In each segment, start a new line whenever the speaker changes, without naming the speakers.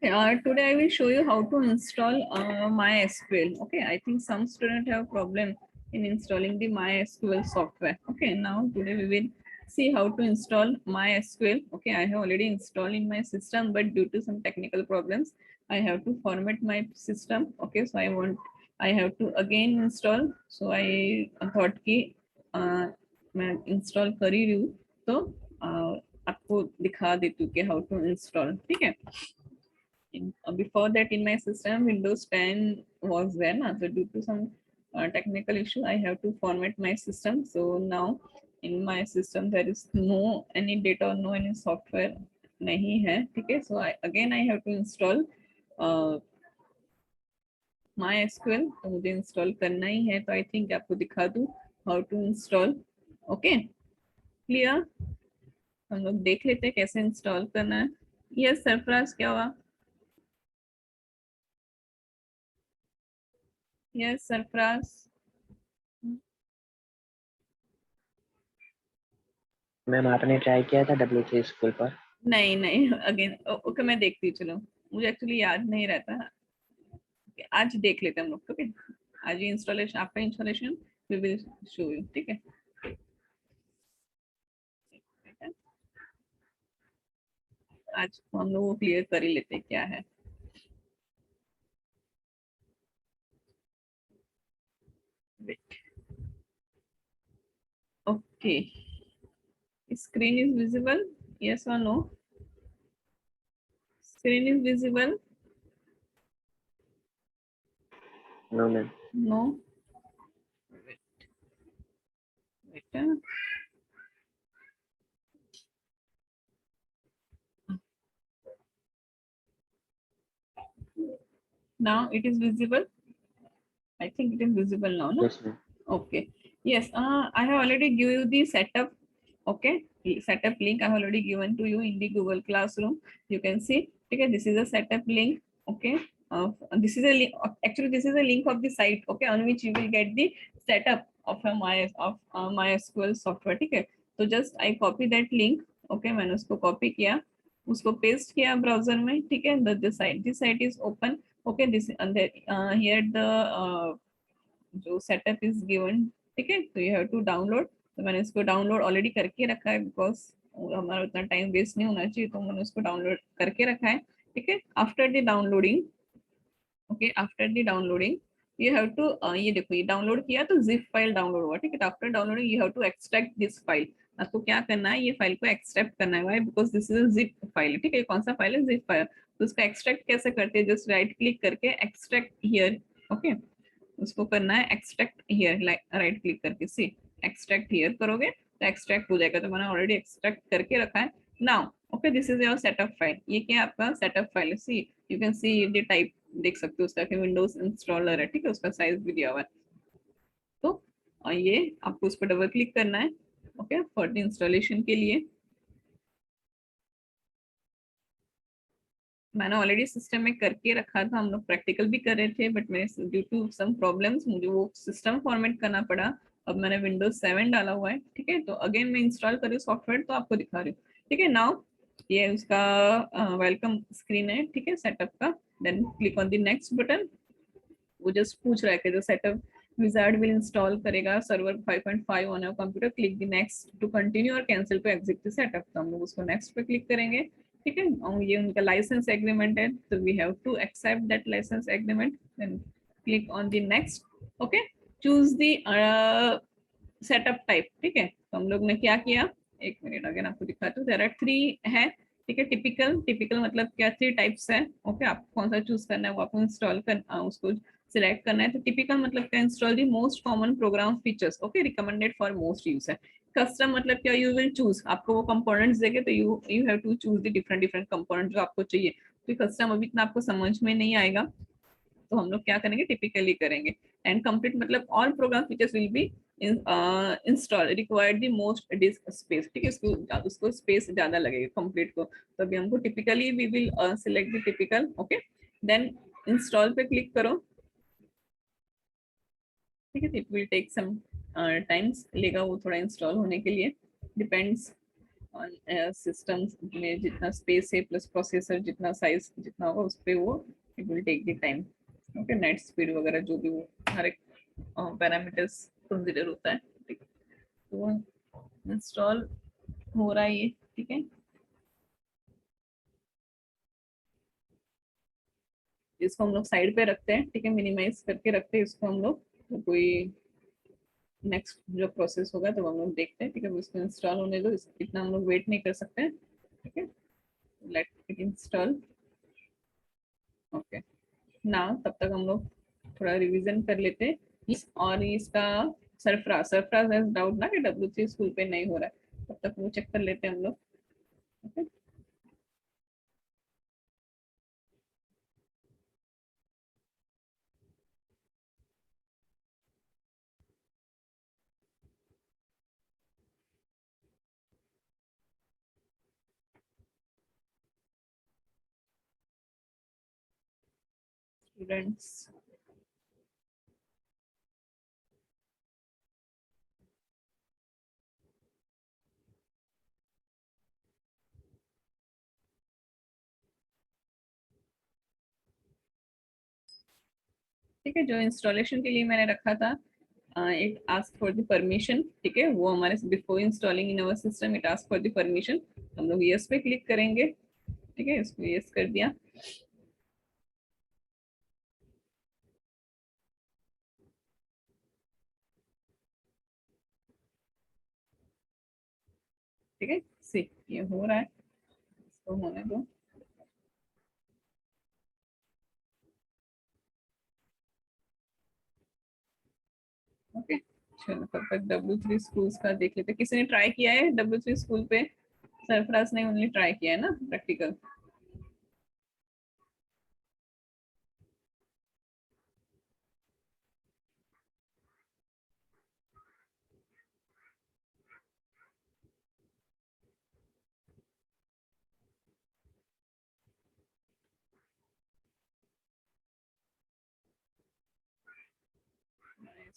Today I will show you how to install MySQL. Okay, I think some students have problem in installing the MySQL software. Okay, now today we will see how to install MySQL. Okay, I have already installed in my system, but due to some technical problems, I have to format my system. Okay, so I have to again install. So I thought कि मैं install कर ही रही हूँ, तो आपको दिखा देती हूँ कि how to install. ठीक है? Before that in my system Windows 10 was there na, so due to some technical issue I have to format my system. So now in my system there is no any data or no any software nahi hai, okay? So again I have to install MySQL, तो मुझे install करना ही है, तो I think आपको दिखा दूं how to install. Okay, clear? हम लोग देख लेते हैं कैसे इंस्टॉल करना है. यस सरफराज, क्या हुआ? यस सरफराज.
मैम आपने ट्राई किया था W3 स्कूल पर?
नहीं नहीं, अगेन ओके मैं देखती हूँ. चलो, मुझे एक्चुअली याद नहीं रहता. आज देख लेते हैं हम लोग. ओके, आज ही इंस्टॉलेशन, आपका installation we will show you. ठीक है, आज हम लोग वो क्लियर कर ही लेते हैं क्या है. Okay, screen is visible, yes or no? Screen is visible?
No ma'am.
No. Wait. Now it is visible. I think it is visible now, no?
Yes ma'am.
Okay, yes, I have already given you the setup. Okay, setup link I have already given to you in the Google Classroom. You can see. Okay, this is a setup link. Okay, this is a link. Actually, this is a link of the site. Okay, on which you will get the setup of a MySQL software. ठीक है, तो just I copy that link. Okay, मैंने उसको copy किया, उसको paste किया browser में. ठीक है, this site is open. Okay, this and here the जो सेटअप इज गिवन. ठीक है, तो यू हैव टू डाउनलोड. तो मैंने इसको डाउनलोड ऑलरेडी करके रखा है, बिकॉज हमारा उतना टाइम वेस्ट नहीं होना चाहिए, तो मैंने उसको डाउनलोड करके रखा है. ठीक है, after the downloading, okay, after the downloading you have to, ये देखो ये डाउनलोड किया तो जिप फाइल डाउनलोड हुआ. ठीक है, तो after downloading you have to extract this file. आपको क्या करना है, ये फाइल को एक्सट्रैक्ट करना है. Why? Because this is a zip file. ठीक है, कौन सा फाइल है? Zip file. तो उसको एक्सट्रैक्ट कैसे करते हैं? जस्ट राइट क्लिक करके एक्सट्रैक्ट हियर. ओके, उसको करना है एक्सट्रैक्ट हियर, राइट क्लिक करके सी एक्सट्रैक्ट हियर करोगे तो एक्सट्रैक्ट हो जाएगा. तो मैंने ऑलरेडी एक्सट्रैक्ट करके रखा है. Now okay, this is your setup file. ये क्या है? आपका सेटअप फाइल है. See you can see the type, देख सकते हो उसका कि विंडोज इंस्टॉलर है. ठीक है, उसका साइज भी दिया हुआ है. तो ये आपको उस पर डबल क्लिक करना है. ओके, फॉर द इंस्टॉलेशन के लिए मैंने ऑलरेडी सिस्टम में करके रखा था. हम लोग प्रैक्टिकल भी कर रहे थे, बट मेरे ड्यू टू सम प्रॉब्लम्स मुझे वो सिस्टम फॉर्मेट करना पड़ा. अब मैंने विंडोज 7 डाला हुआ है. ठीक है, तो अगेन मैं इंस्टॉल कर रही हूँ सॉफ्टवेयर, तो आपको दिखा रही हूँ. ठीक है, नाउ ये उसका वेलकम स्क्रीन है. ठीक है, सेटअप का. Then click on the next button. वो जस्ट पूछ रहा है कि जो सेटअप विजार्ड विल इंस्टॉल करेगा server 5.5 on your computer, click the next to continue और cancel to exit the setup. तो हम लोग उसको नेक्स्ट पे क्लिक करेंगे. ठीक है, और ये उनका लाइसेंस एग्रीमेंट है, तो we have to accept that licence agreement. Then click on the next. Okay, choose the setup type. ठीक है, तो हम लोग ने क्या किया, एक मिनट अगेन आपको दिखाता हूँ. देयर आर 3 है. ठीक है, टिपिकल. टिपिकल मतलब क्या? 3 टाइप्स है. ओके, आपको कौन सा चूज करना है वो आपको इंस्टॉल करना, उसको सिलेक्ट करना है. तो टिपिकल मतलब क्या? Install the most common program features. Okay, recommended for most use है. कस्टम मतलब क्या? यू विल चूज, आपको वो कंपोनेंट्स देंगे तो you have to choose the different different component जो आपको चाहिए. तो कस्टम अभी इतना आपको समझ में नहीं आएगा, तो हम लोग क्या करेंगे, टिपिकली करेंगे. एंड कंप्लीट मतलब all programme features will be install required the most disc space. ठीक है, उसको स्पेस ज्यादा लगेगा कंप्लीट को. तो अभी हमको typically we will select the typical. Okay, then install पे क्लिक करो. ठीक है, it will take some times लेगा वो थोड़ा इंस्टॉल होने के लिए, डिपेंड्स सिस्टम में जितना स्पेस है प्लस प्रोसेसर जितना साइज जितना होगा उस पे वो it will take the time. Okay, net speed वगैरह जो भी वो हर एक पैरामीटर्स कंसीडर होता है। ठीक है, तो इंस्टॉल हो रहा है ये। ठीक है, इसको हम लोग साइड पे रखते हैं। ठीक है, मिनिमाइज करके रखते हैं इसको हम लोग, तो कोई नेक्स्ट जो प्रोसेस होगा तो हम लोग देखते हैं। ठीक है, इसको इंस्टॉल होने दो, इतना हम लोग वेट नहीं कर सकते हैं। ठीक है, लेट इट इंस्टॉल। ओके, ना तब तक हम लोग थोड़ा रिवीजन कर लेते हैं और इसका सरफराज सरफराज है डाउट ना कि W3 स्कूल पे नहीं हो रहा है, तब तक वो चेक कर लेते हैं हम लोग। ओके, स्टूडेंट्स ठीक है, जो इंस्टॉलेशन के लिए मैंने रखा था it ask for the permission. ठीक है, वो हमारे before installing in our system it ask for the permission, हम लोग यस पे क्लिक करेंगे। ठीक है, इसको यस कर दिया। ठीक है, सी ये हो रहा है, इसको होने दो। ओके, चलो तब तक W3 स्कूल्स का देख लेते हैं। किसी ने ट्राई किया है W3 स्कूल पे? सरफराज ने ओनली ट्राई किया है ना practical.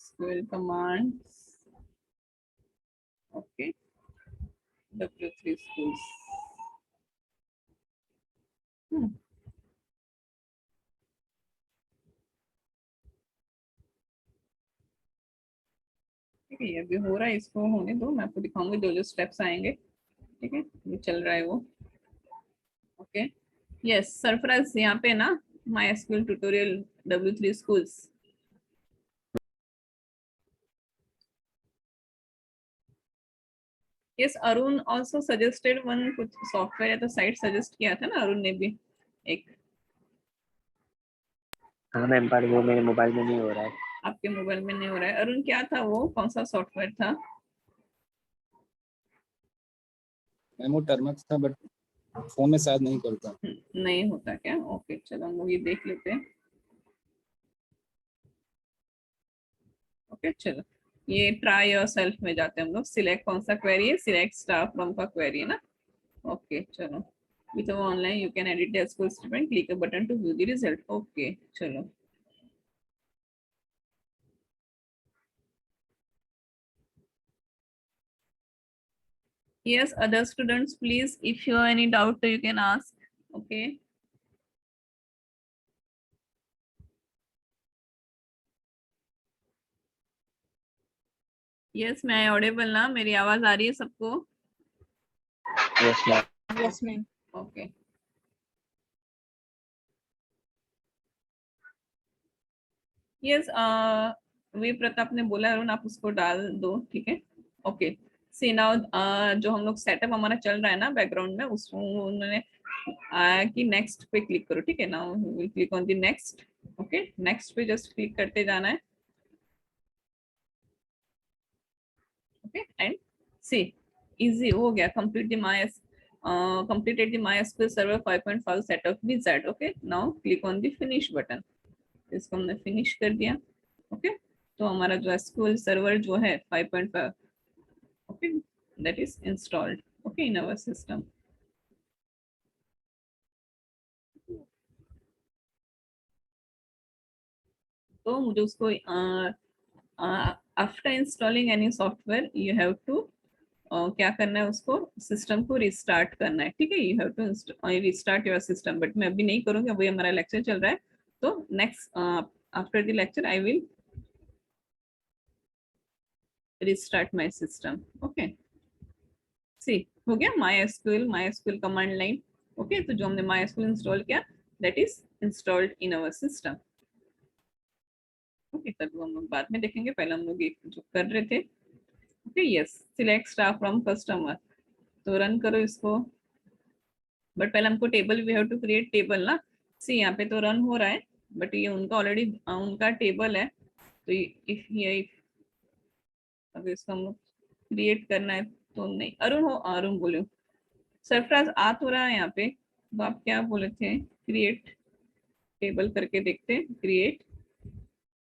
SQL commands, okay, W3 schools। ठीक है, ये अभी हो रहा है, इसको होने दो, मैं आपको दिखाऊंगी जो जो स्टेप्स आएंगे। ठीक है, ये चल रहा है वो। ओके, यस सरफराज यहाँ पे ना my SQL tutorial W3 schools। Yes, Arun also suggested one, कुछ सॉफ्टवेयर या तो साइट सजेस्ट किया था ना अरुण ने भी एक।
हाँ मैम, पर वो मेरे मोबाइल में नहीं हो रहा है।
आपके मोबाइल में नहीं हो रहा है अरुण, क्या था वो, कौन सा सॉफ्टवेयर था?
मैम वो टर्मक्स था, बट फोन में शायद नहीं करता।
नहीं होता क्या? ओके, चलो हम लोग ये देख लेते हैं। ओके, चलो ये ट्राई योर सेल्फ में जाते हैं हम लोग। सिलेक्ट कौन सा क्वेरी है? सिलेक्ट स्टाफ फ्रॉम का क्वेरी है ना। ओके, चलो with online you can edit the school statement, click a button to view the result. Okay, चलो yes, other students please, if you have any doubt you can ask। okay, yes मैं audible ना, मेरी आवाज आ रही है सबको?
Yes ma'am.
Yes, ma'am.
Okay, yes V Pratap ने बोला अरुण आप उसको डाल दो। ठीक है, ओके, सी नाउ जो हम लोग सेटअप हमारा चल रहा है ना बैकग्राउंड में, उसको उन्होंने कि नेक्स्ट पे क्लिक करो। ठीक है, now will click on the next. Okay, next पे जस्ट क्लिक करते जाना है। ओके, एंड सी इजी हो गया, complete the my completed the MySQL Server 5.5 setup wizard। Okay, now click on the finish button, इसको हमने फिनिश कर दिया। ओके, तो हमारा जो SQL सर्वर जो है 5.5, okay, that is installed okay in our system. तो मुझे उसको after installing any software you have to क्या करना है, उसको सिस्टम को रिस्टार्ट करना है, ठीक है। You have to restart your system, but मैं अभी नहीं करूँगी, अभी हमारा लेक्चर चल रहा है। तो next after the lecture I will restart my system. Okay, see हो गया MySQL command line. Okay, तो जो हमने माई एसक्यूएल इंस्टॉल किया that is installed in our system. Okay, तब हम लोग बाद में देखेंगे, पहले हम लोग जो कर रहे थे। Okay, yes, select staff from customer, तो रन करो इसको। बट पहले हमको table, we have to create table ना। सी यहाँ पे तो रन हो रहा है, बट ये उनका ऑलरेडी उनका टेबल है। तो इफ ये अगर इसको हम क्रिएट करना है तो नहीं, अरुण हो, अरुण बोलो, सरफराज आ तो रहा है यहाँ पे, तो आप क्या बोले थे, क्रिएट टेबल करके देखते हैं, create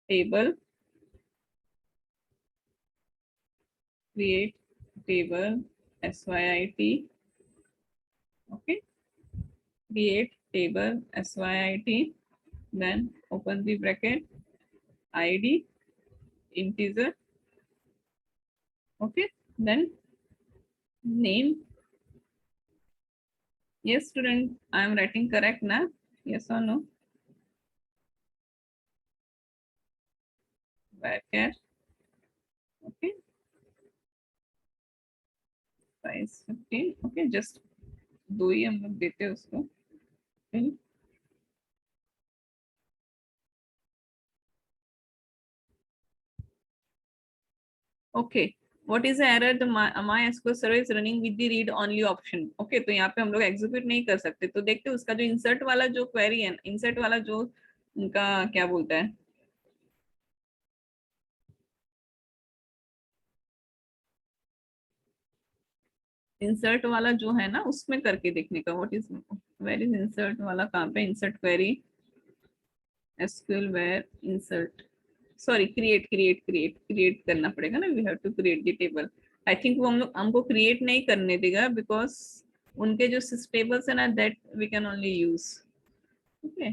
table, create table SYIT, okay, create table SYIT, then open the bracket, ID integer, okay, then name. Yes student, I am writing correct na, yes or no, bracket, okay, size 15, okay, just दो ही हम लोग देते हैं उसको, okay. What is the error, the MySQL server is running with the read only option. Okay, तो यहाँ पे हम लोग एग्जीक्यूट नहीं कर सकते, तो देखते हैं उसका जो इंसर्ट वाला जो क्वेरी है, इंसर्ट वाला जो उनका क्या बोलता है, इंसर्ट वाला जो है ना, उसमें करके देखने का। What is, where is insert वाला, कहाँ पे insert query, SQL where insert, sorry, create करना पड़ेगा ना, we have to create the table. I think वो हम लोग हमको क्रिएट नहीं करने देगा, बिकॉज उनके जो टेबल्स है ना, that we can only use. Okay,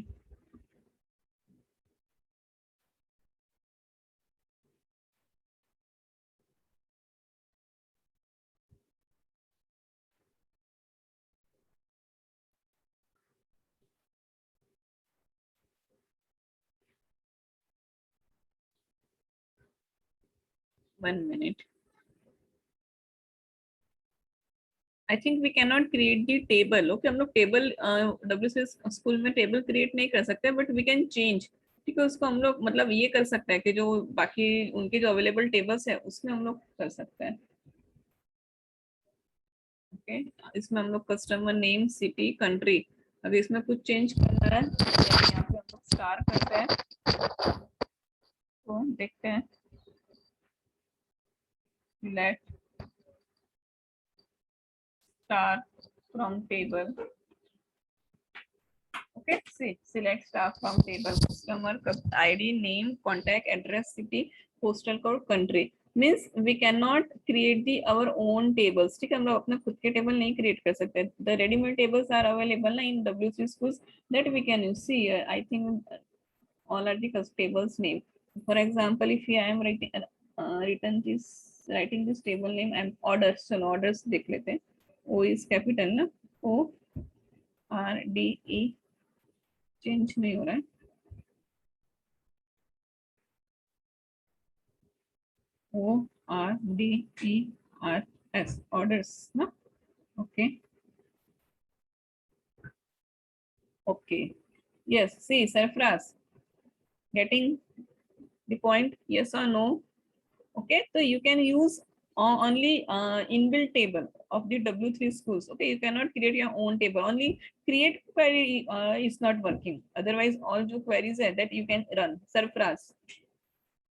1 minute। I think we can not create the table. Okay, हम लोग टेबल WCS स्कूल में टेबल क्रिएट नहीं कर सकते, बट वी कैन चेंज, ठीक है। उसको हम लोग मतलब ये कर सकते हैं कि जो बाकी उनके जो अवेलेबल टेबल्स है उसमें हम लोग कर सकते हैं। ओके, इसमें हम लोग कस्टमर नेम, सिटी, कंट्री, अगर इसमें कुछ चेंज करना है तो यहाँ पे हम लोग स्टार करते हैं, तो देखते हैं, let star from table. Okay, see, select staff from table, customer, ID, name, contact, address, city, postal code, country. Means we cannot create the our own tables. ठीक है, हम लोग अपने खुद के टेबल नहीं क्रिएट कर सकते। The ready-made tables are available ना in WC schools that we can use. See, I think all are the tables name. For example, if I am writing this table name and orders, चलो orders देख लेते हैं। O is capital ना, ORDE, change नहीं हो रहा है, ORDERS, orders ना, okay okay, yes, see Sarfraz, getting the point, yes or no? Okay, so you can use only inbuilt table of the W3 schools. Okay, you cannot create your own table, only create query is not working, otherwise all जो queries है that you can run। Sarfraz,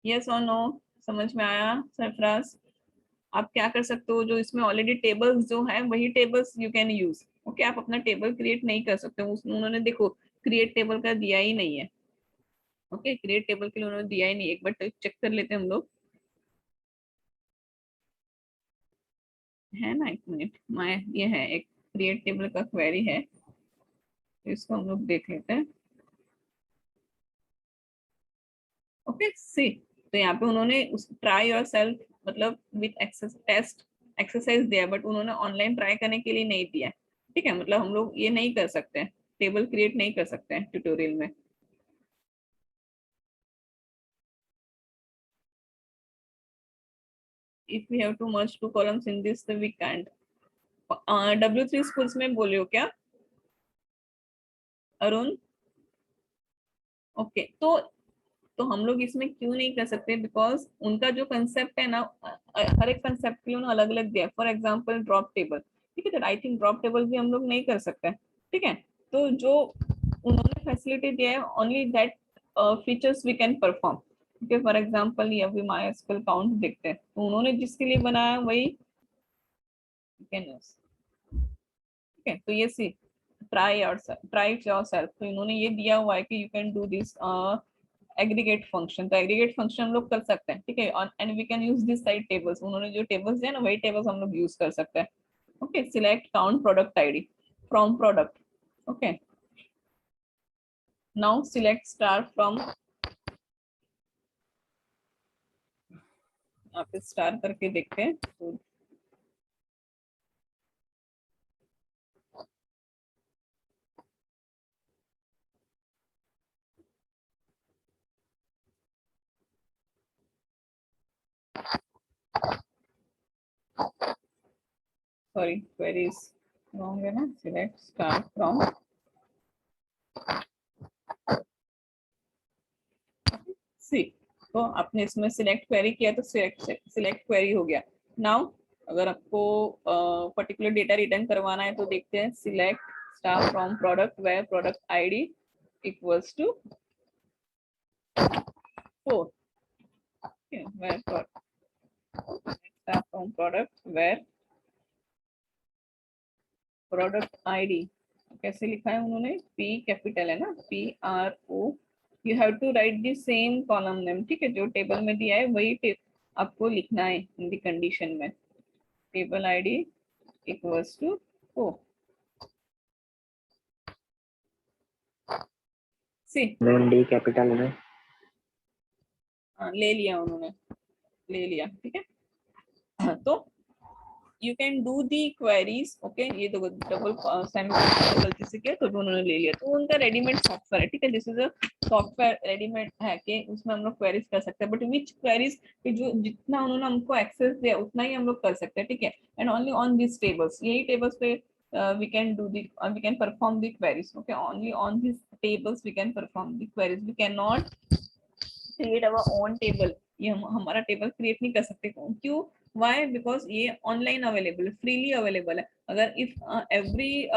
yes or no, समझ में आया सरफराज? आप क्या कर सकते हो, जो इसमें ऑलरेडी टेबल्स जो है वही tables you can use. Okay, आप अपना टेबल क्रिएट नहीं कर सकते, उन्होंने देखो क्रिएट टेबल का दिया ही नहीं है। ओके, क्रिएट टेबल के लिए उन्होंने दिया ही नहीं, एक बार चेक कर लेते हैं हम लोग, है ना, एक मिनट, मैं ये है एक क्रिएट टेबल का क्वेरी है, तो इसको हम लोग देख लेते हैं। ओके, सी, तो यहाँ पे उन्होंने ट्राई योर सेल्फ मतलब विथ एक्सेस टेस्ट एक्सरसाइज दिया, बट उन्होंने ऑनलाइन ट्राई करने के लिए नहीं दिया। ठीक है, मतलब हम लोग ये नहीं कर सकते हैं, टेबल क्रिएट नहीं कर सकते हैं ट्यूटोरियल में। If we have to merge two columns in this, then we can't. W3 schools में बोले हो क्या अरुण? ओके, तो हम लोग इसमें क्यों नहीं कर सकते, बिकॉज उनका जो कंसेप्ट है ना, हर एक कंसेप्ट के लिए उन्होंने अलग अलग दिया। फॉर एग्जांपल ड्रॉप टेबल, ठीक है, तो आई थिंक ड्रॉप टेबल भी हम लोग नहीं कर सकते। ठीक है, तो जो उन्होंने फैसिलिटी दिया है, only that features we can perform. ठीक फॉर एग्जांपल ये अभी MySQL काउंट देखते हैं, तो उन्होंने जिसके लिए बनाया वही कैन यूज। ठीक है, तो ये सी ट्राई योरसेल्फ, तो इन्होंने ये दिया हुआ है कि you can do this aggregate function. तो एग्रीगेट फंक्शन हम लोग कर सकते हैं। ठीक है, and we can use this side tables, उन्होंने जो टेबल्स दिया ना वही टेबल्स हम लोग यूज कर सकते हैं। Okay, select count product ID from product. Okay, now select star from, आप स्टार करके देखते हैं। तो सॉरी, क्वेरीज रॉन्ग है ना, सिलेक्ट स्टार फ्रॉम सी। तो आपने इसमें सिलेक्ट क्वेरी किया तो सिलेक्ट क्वेरी हो गया। नाउ अगर आपको पर्टिकुलर डेटा रिटर्न करवाना है तो देखते हैं, select star from product where product ID equals to 4। Where star from product where product ID कैसे लिखा है उन्होंने, P कैपिटल है ना, PRO। You have to write the same column name. ठीक है, जो टेबल में दिया है वही आपको लिखना है इन द कंडीशन में। Table ID equals to 4। See
D capital में
ले लिया उन्होंने, ले लिया। ठीक है, तो you can do the queries. Okay, ये तो डबल गलती से किया तो उन्होंने ले लिया, तो उनका रेडीमेड सॉफ्टवेयर है। ठीक है, this is a software readymade है कि उसमें हम लोग क्वेरीज कर सकते हैं, बट विच क्वेरीज, जो जितना उन्होंने हमको एक्सेस दिया उतना ही हम लोग कर सकते हैं। ठीक है, and only on this tables, यही टेबल्स पे we can do the we can perform the queries. Okay, only on these tables we can perform the queries. We cannot create our own table। ये हमारा table create नहीं कर सकते। क्यों? Y? Because ये online available है, freely available है। अगर इफ एवरी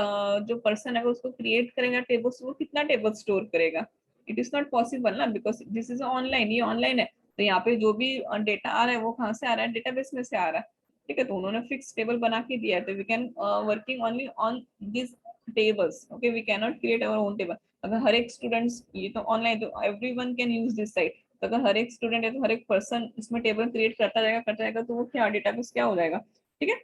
जो पर्सन है उसको क्रिएट करेगा टेबल्स, वो कितना टेबल स्टोर करेगा? इट इज नॉट पॉसिबल ना, बिकॉज दिस इज ऑनलाइन, ये ऑनलाइन है। तो यहाँ पे जो भी डेटा आ रहा है वो कहाँ से आ रहा है? डेटाबेस में से आ रहा है। ठीक है, तो उन्होंने फिक्स टेबल बना के दिया है, तो we can working only on this tables. Okay, we can not create our own table. अगर हर एक स्टूडेंट्स, ये तो ऑनलाइन, तो everyone can use this site. तो अगर हर एक स्टूडेंट है तो हर एक पर्सन इसमें टेबल क्रिएट करता जाएगा तो वो क्या डेटाबेस क्या हो जाएगा? ठीक है,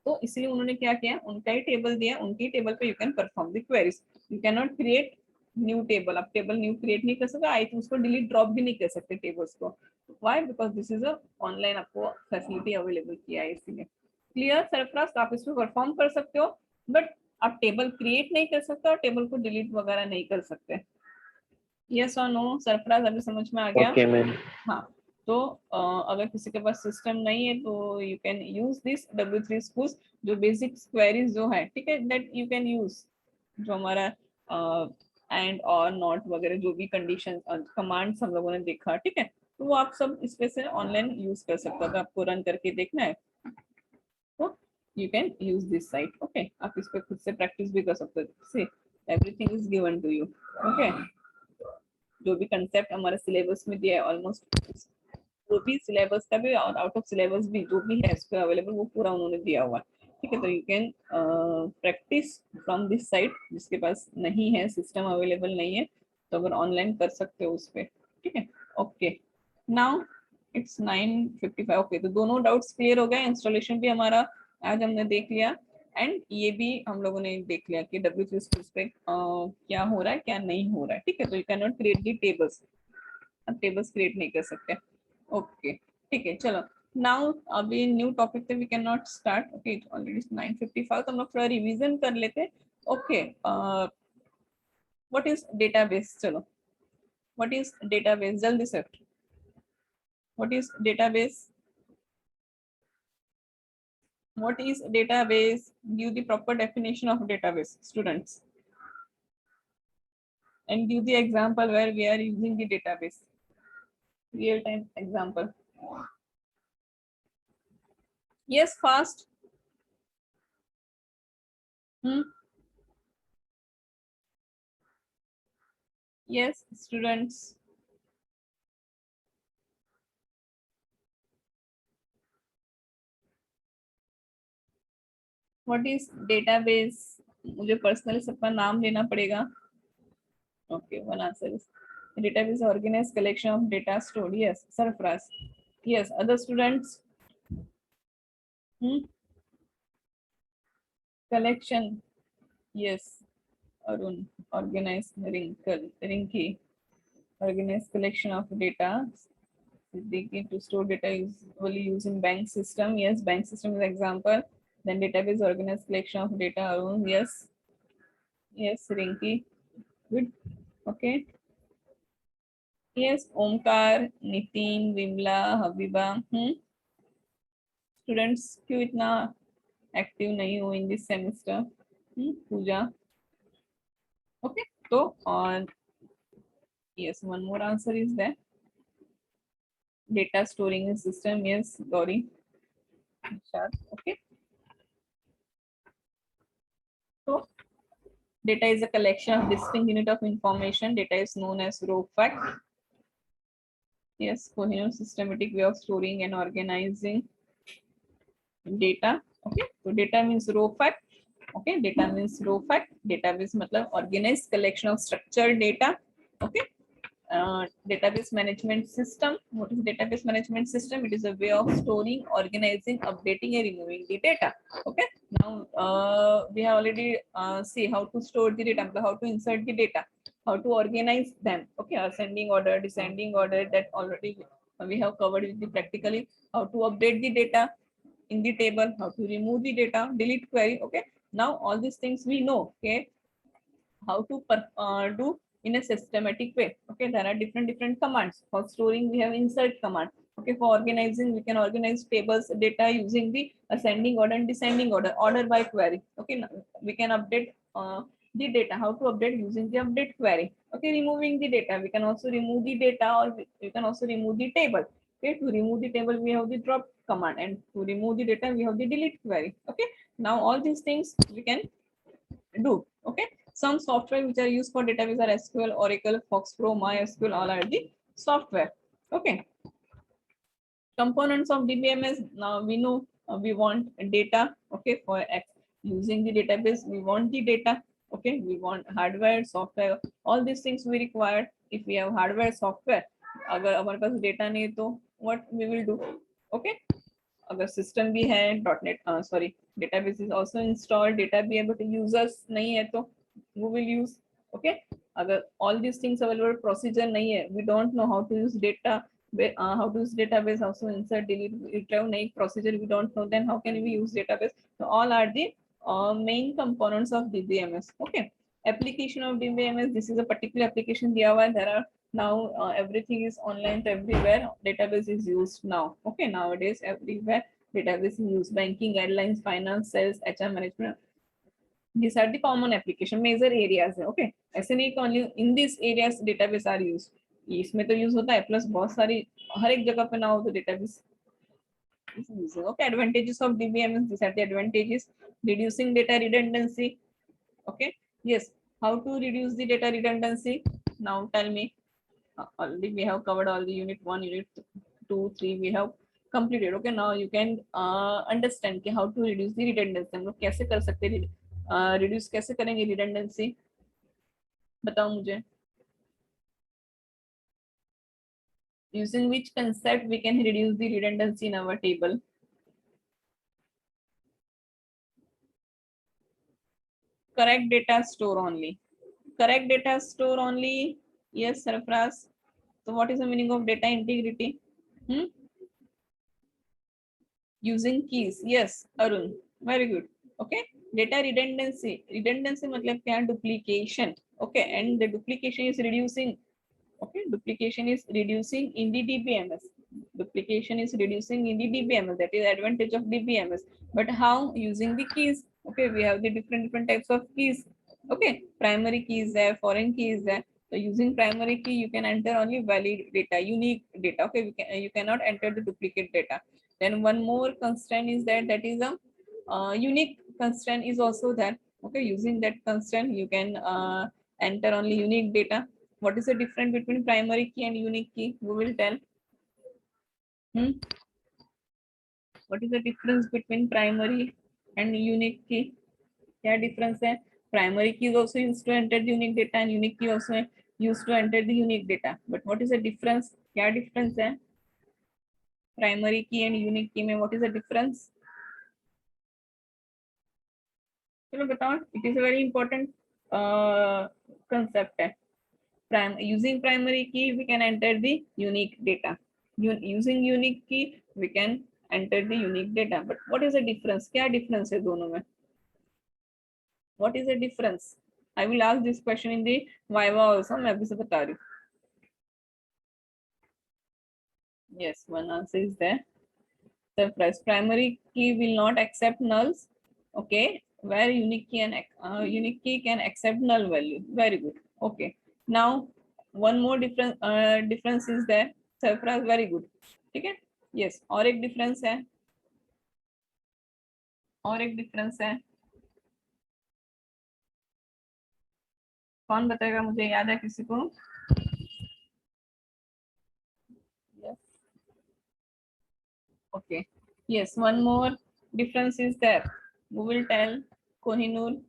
तो इसलिए उन्होंने क्या किया, उनका ही टेबल दिया, उनकी टेबल पे you can perform the queries. You can not create new table, आप टेबल न्यू क्रिएट नहीं कर सकते। आई थिंक उसको डिलीट ड्रॉप भी नहीं कर सकते टेबल्स को। Why? Because this is a online आपको फैसिलिटी अवेलेबल किया है इसलिए। क्लियर सरफराज? आप इसमें परफॉर्म कर सकते हो, बट आप टेबल क्रिएट नहीं कर सकते और टेबल को डिलीट वगैरह नहीं कर सकते। यस और नो सरफराज, अभी समझ में आ गया?
Okay ma'am.
हाँ, तो अगर किसी के पास सिस्टम नहीं है तो you can use this W3 Schools, जो बेसिक क्वेरीज जो है, ठीक है, दैट यू कैन यूज। जो हमारा एंड और नॉट वगैरह जो भी कंडीशन कमांड्स हम लोगों ने देखा, ठीक है, तो वो आप सब इस पे से ऑनलाइन यूज कर सकते हो। अगर आपको रन करके देखना है तो you can use this site. Okay, आप इस पे खुद से प्रैक्टिस भी कर सकते हो। See everything is given to you. Okay, जो भी कंसेप्ट हमारे सिलेबस में दिया है ऑलमोस्ट, जो भी सिलेबस का भी और आउट ऑफ सिलेबस भी जो भी है इस पे अवेलेबल, वो पूरा उन्होंने दिया हुआ है। ठीक है, तो you can practice from this site. जिसके पास नहीं है, सिस्टम अवेलेबल नहीं है, तो अगर ऑनलाइन कर सकते हो उस पर। ठीक है, ओके, नाउ इट्स 9:55। ओके, तो दोनों डाउट्स क्लियर हो गए। इंस्टॉलेशन भी हमारा आज हमने देख लिया, एंड ये भी हम लोगों ने देख लिया कि W3 Schools पे क्या हो रहा है क्या नहीं हो रहा है। ठीक है, तो you can not create the tables, अब टेबल्स क्रिएट नहीं कर सकते। ओके, ठीक है, चलो नाउ अभी न्यू टॉपिक पे we can not start. Okay, it already 9:55. तो हम लोग थोड़ा रिवीजन कर लेते. Okay, what is database? चलो, व्हाट इज डेटाबेस? जल्दी से, what is database? What is database? Give the proper definition of database, students, and give the example where we are using the database. Real time example. Yes, fast. Yes, students. What is database? मुझे personally सबका नाम लेना पड़ेगा. Okay, one answer is database organized collection of data stored. Yes, Sarfraz. Yes, other students. Collection. Yes, Arun. Organized Rinki. Organized collection of data. They to store data usually using bank system. Yes, bank system is example. Then database organized collection of data. Arun. Yes. Yes, Rinki. Good. Okay. Yes, Omkar, Nitin, Vimla, Habiba. Students क्यों इतना active नहीं हो in this semester? Pooja. Okay. तो on. Yes, one more answer is there. Data storing system. Yes, Gauri. Okay. So data is a collection of distinct unit of information. Data is known as raw fact. Yes, coherent systematic way of storing and organizing data. Okay, so data means raw fact. Okay, data means raw fact. Database matlab organized collection of structured data. Okay. Database management system. What is database management system? It is a way of storing, organizing, updating, and removing the data. Okay. Now we have already see how to store the data, how to insert the data, how to organize them. Okay, ascending order, descending order. That already we have covered with the practically. How to update the data in the table, how to remove the data, delete query. Okay. Now all these things we know. Okay. How to do in a systematic way. Okay, there are different commands. For storing we have insert command. Okay, for organizing we can organize tables data using the ascending order and descending order by query. Okay, now we can update the data. How to update? Using the update query. Okay, removing the data, we can also remove the data, or we can also remove the table. Okay, to remove the table we have the drop command, and to remove the data we have the delete query. Okay, now all these things we can do. Okay, some software which are used for database are SQL, Oracle, FoxPro, MySQL, all are the software. Okay, components of DBMS. Now we know we want data. Okay, for using the database we want the data. Okay, we want hardware, software, all these things we require. If we have hardware, software, अगर हमारे पास data नहीं तो what we will do? Okay, अगर system भी है .NET sorry database is also installed, data भी है but users नहीं है तो वो विल यूज. ओके, अगर all this things available, procedure नहीं है, we don't know how to use data, how to use database, also insert, delete, retrieve, nahi procedure we don't know, then how can we use database? So all are the main components of DBMS. Okay, application of DBMS, this is a particular application diya hua hai. There are now everything is online to everywhere. Database is used now. Okay, nowadays everywhere database is used. Banking, airlines, finance, sales, HR management, these are the common application, major areas है. Okay, ऐसे नहीं कि only in these areas database are used. इसमें तो use होता है, plus बहुत सारी हर एक जगह पे ना हो तो database. Okay, advantages of DBMS, these are the advantages. Reducing data redundancy. Okay, yes, how to reduce the data redundancy? Now tell me. Already we have covered all the unit 1, unit 2, 3 we have completed. Okay, now you can understand कि how to reduce the redundancy. हम लोग कैसे कर सकते हैं, reduce कैसे करेंगे redundancy, बताओ मुझे. Using which concept we can reduce the redundancy in our table? Correct data store only. Correct data store only. Yes, Sarfraz. So what is the meaning of data integrity? using keys. Yes, Arun, very good. Okay, data redundancy. Redundancy मतलब क्या? Duplication. Okay, and the duplication is reducing. Okay, duplication is reducing in the DBMS. Duplication is reducing in the DBMS. That is advantage of DBMS. But how? Using the keys. Okay, we have the different types of keys. Okay, primary key is there, foreign key is there. So using primary key, you can enter only valid data, unique data. Okay, you cannot enter the duplicate data. Then one more constraint is that is a unique constraint is also there. Okay, using that constraint, you can enter only unique data. What is the difference between primary key and unique key? We will tell. What is the difference between primary and unique key? क्या difference है? Primary key is also used to enter the unique data and unique key also used to enter the unique data. But what is the difference? क्या difference है? Primary key and unique key में what is the difference? चलो बताओ. It is a very important concept है. Using primary key, we can enter the unique data. Using unique key, we can enter the unique data. But what is the difference? क्या difference है दोनों में? What is the difference? I will ask this question in the Viva also. मैं अभी से बता रही हूँ. Yes, one answer is there. The primary key will not accept nulls. Okay, where unique key can accept null value. Very good. Okay. Now one more difference is there. Surprise, very good. ठीक है? Yes. और एक difference है. और एक difference है. कौन बताएगा? मुझे याद है किसी को? Yes. Okay. Yes. One more difference is there. We will tell Kohinoor,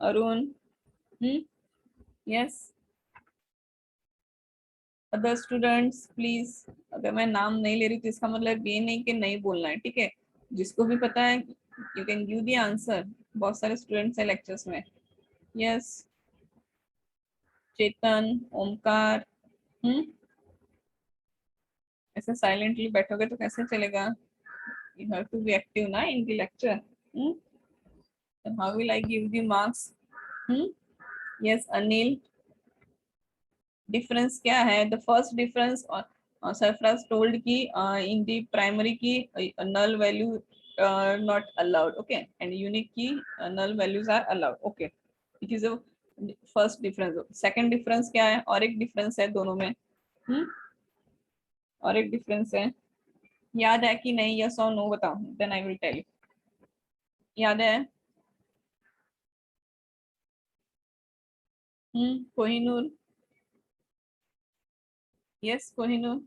Arun. Yes. Other students please. अगर मैं नाम नहीं ले रही तो इसका मतलब ये नहीं कि नहीं बोलना है. ठीक है, जिसको भी पता है you can give the answer. बहुत सारे स्टूडेंट्स हैं लेक्चर्स में. यस, चेतन, ओमकार. ऐसे साइलेंटली बैठोगे तो कैसे चलेगा? You have to be active ना in the lecture. How will I give the marks? Yes, Anil. Difference क्या है? The first difference Sarfaraz told की in the primary key null value not allowed. Okay, and unique key null values are allowed. Okay, it is a first difference. second difference क्या है? और एक difference है दोनों में. और एक difference है. याद है कि नहीं? yes or no बताओ, then I will tell you. याद है? Kohinoor. Yes, Kohinoor.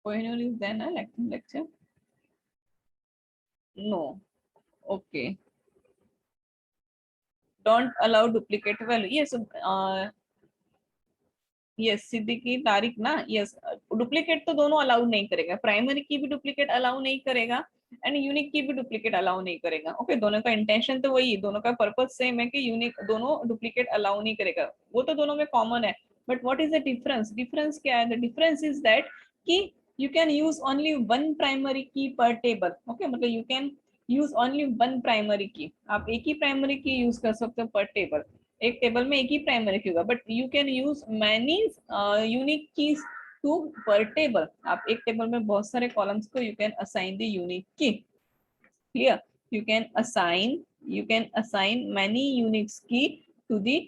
Kohinoor is there na lecture? No. Okay. Don't allow duplicate value. Yes. Yes, Siddiqui, Tariq ना. Yes. डुप्लीकेट तो दोनों अलाउ नहीं करेगा. प्राइमरी की भी डुप्लीकेट अलाउ नहीं करेगा एंड यूनिक की भी डुप्लीकेट अलाउ नहीं करेगा. ओके, दोनों का इंटेंशन तो वही, दोनों का पर्पस सेम है कि यूनिक दोनों डुप्लीकेट अलाउ नहीं करेगा. वो तो दोनों में कॉमन है. But what is the difference? Difference क्या है? द डिफरेंस इज दैट कि you can use only one primary key per table. Okay, मतलब you can use only one primary key. आप एक ही primary key use कर सकते हो per table. एक टेबल में एक ही प्राइमरी की होगा, but you can use many unique keys to per table. आप एक टेबल में बहुत सारे कॉलम्स को you can assign the unique key. Clear? You can assign many uniques key to the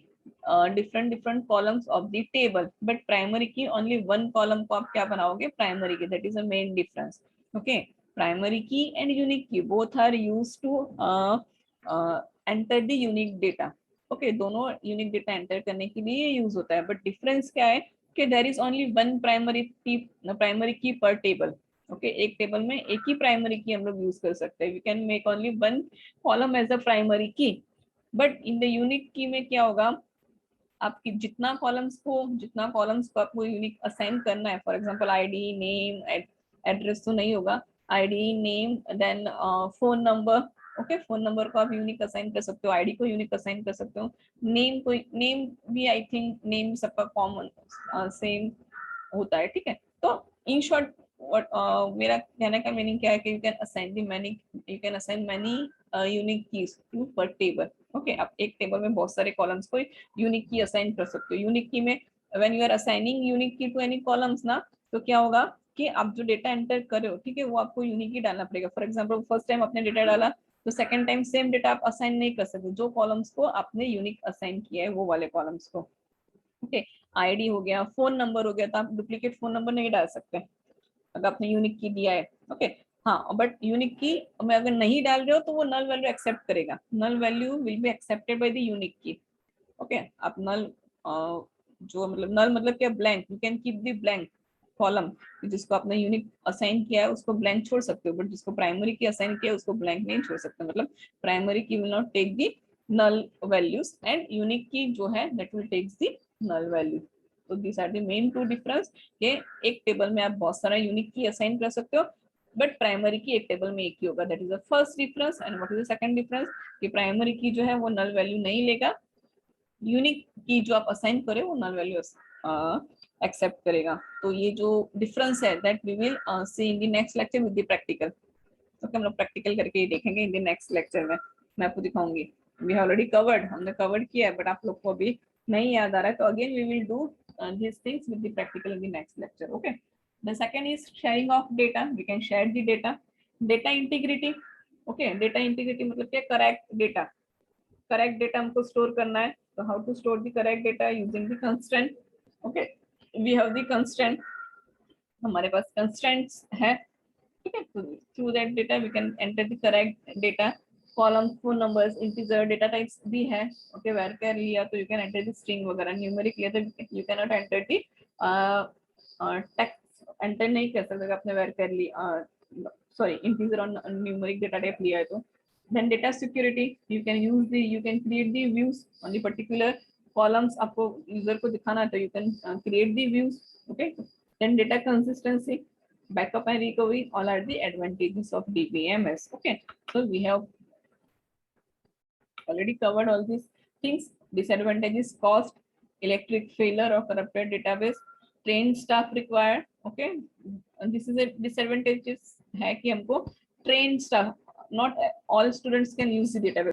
different columns of the table, but primary key only one column को आप क्या बनाओगे? प्राइमरी की. that is the main difference. Okay, primary key and unique key both are used to enter the unique data. Okay, दोनों unique data enter करने के लिए use होता है. बट डिफरेंस क्या है कि there is only one primary key per table. Okay, एक टेबल में एक ही प्राइमरी की हम लोग यूज कर सकते हैं. We can make only one column as a primary key. But in the unique key में क्या होगा? आपकी जितना कॉलम्स को आपको यूनिक असाइन करना है, for example ID, name, address तो नहीं होगा. ID, name, then phone number. Okay, phone number को आप यूनिक असाइन कर सकते हो, आईडी को यूनिक असाइन कर सकते हो, नेम भी आई थिंक नेम सबका कॉमन सेम होता है. ठीक है, तो इन शॉर्ट मेरा कहने का मीनिंग क्या है कि you can assign many unique keys to per table. Okay, आप एक टेबल में बहुत सारे कॉलम्स को यूनिक की असाइन कर सकते हो. यूनिक की में when you are assigning unique key to any columns ना, तो क्या होगा कि आप जो डेटा एंटर कर रहे हो, ठीक है, वो आपको यूनिक ही डालना पड़ेगा. फॉर एग्जांपल फर्स्ट टाइम आपने डेटा डाला तो सेकंड टाइम सेम डेटा आप असाइन नहीं कर सकते. जो कॉलम्स को आपने यूनिक असाइन किया है वो वाले कॉलम्स को. ओके, आईडी हो गया, फोन नंबर हो गया, तो आप डुप्लीकेट फोन नंबर नहीं डाल सकते अगर आपने यूनिक की दिया है. ओके, हाँ, बट यूनिक की में अगर नहीं डाल रहे हो तो वो नल वैल्यू एक्सेप्ट करेगा. Null value will be accepted by the unique key. Okay, आप नल जो मतलब नल मतलब क्या, blank. You can keep the blank column. जिसको आपने यूनिक असाइन किया है उसको ब्लैंक छोड़ सकते हो, बट जिसको प्राइमरी की असाइन किया है उसको ब्लैंक नहीं छोड़ सकते. मतलब primary key will not take the null values and unique key जो है that will takes the null value. तो this are the main two difference. ये एक टेबल में आप बहुत सारा यूनिक की असाइन कर सकते हो, बट प्राइमरी की एक टेबल में एक ही होगा. That is the first difference. And what is the second difference, कि प्राइमरी की जो है वो नल वैल्यू नहीं लेगा, यूनिक की जो आप असाइन करें वो नल वैल्यू एक्सेप्ट करेगा. तो ये जो डिफरेंस है that we will see in the next lecture with the practical. Okay, हम लोग प्रैक्टिकल करके ही देखेंगे इन द नेक्स्ट लेक्चर में. मैं आपको दिखाऊंगी. वी हैव ऑलरेडी कवर्ड, हमने कवर्ड किया है, बट आप लोग को अभी नहीं याद आ रहा है. तो again we will do these things with the practical in the next lecture. Okay, the second is sharing of data. We can share the data. Data integrity. Okay, data integrity मतलब क्या, करेक्ट डेटा. करेक्ट डेटा हमको store करना है, तो how to store the correct data, using the constraint. Okay, we have the constraint. हमारे पास constraints है, ठीक है. तो through that data we can enter the correct data. Column, phone numbers, integer, data types भी है. ओके, वेरकर लिया तो you can enter the string वगैरह. न्यूमेरिक लिया तो you can not enter the text. Enter नहीं कर सकते अपने वेरकर लिया, सॉरी, इंटीजर और न्यूमेरिक डेटा टाइप लिया है तो. Then data security, you can create the views on the particular columns. आपको यूजर को दिखाना है तो you can create the views. Okay, then data consistency, backup and recovery, all are the advantages of DBMS. Okay, so we have already covered all these things. Disadvantages: cost, electric failure or corrupted database, trained staff required. Okay, and this is a disadvantages है कि हमको trained staff, not all students can use the database.